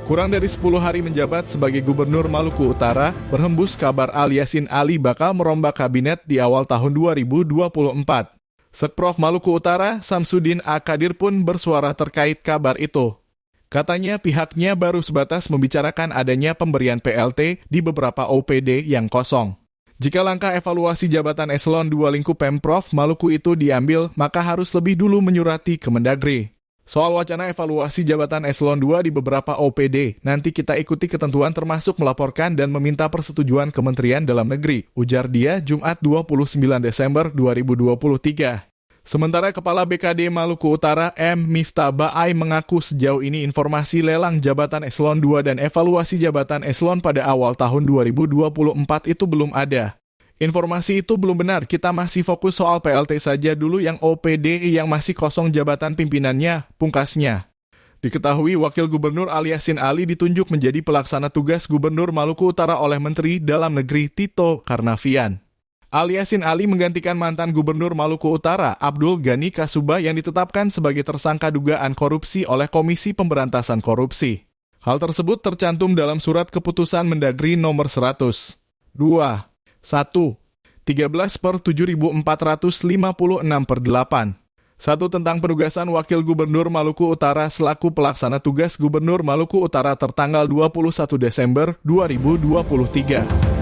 Kurang dari 10 hari menjabat sebagai Gubernur Maluku Utara, berhembus kabar Ali Yassin Ali bakal merombak kabinet di awal tahun 2024. Sekprov Maluku Utara, Samsudin A. Kadir pun bersuara terkait kabar itu. Katanya pihaknya baru sebatas membicarakan adanya pemberian PLT di beberapa OPD yang kosong. Jika langkah evaluasi jabatan eselon 2 lingkup Pemprov Maluku itu diambil, maka harus lebih dulu menyurati ke Mendagri. Soal wacana evaluasi jabatan eselon 2 di beberapa OPD, nanti kita ikuti ketentuan termasuk melaporkan dan meminta persetujuan Kementerian Dalam Negeri, ujar dia Jumat 29 Desember 2023. Sementara Kepala BKD Maluku Utara M. Miftah Baai mengaku sejauh ini informasi lelang jabatan eselon 2 dan evaluasi jabatan eselon pada awal tahun 2024 itu belum ada. Informasi itu belum benar, kita masih fokus soal PLT saja dulu yang OPD yang masih kosong jabatan pimpinannya, pungkasnya. Diketahui Wakil Gubernur Ali Yassin Ali ditunjuk menjadi pelaksana tugas Gubernur Maluku Utara oleh Menteri Dalam Negeri Tito Karnavian. Ali Yassin Ali menggantikan mantan Gubernur Maluku Utara Abdul Ghani Kasuba yang ditetapkan sebagai tersangka dugaan korupsi oleh Komisi Pemberantasan Korupsi. Hal tersebut tercantum dalam surat keputusan Mendagri nomor 100. 2. 1. 13/7456/8. 1. Tentang penugasan Wakil Gubernur Maluku Utara selaku pelaksana tugas Gubernur Maluku Utara tertanggal 21 Desember 2023.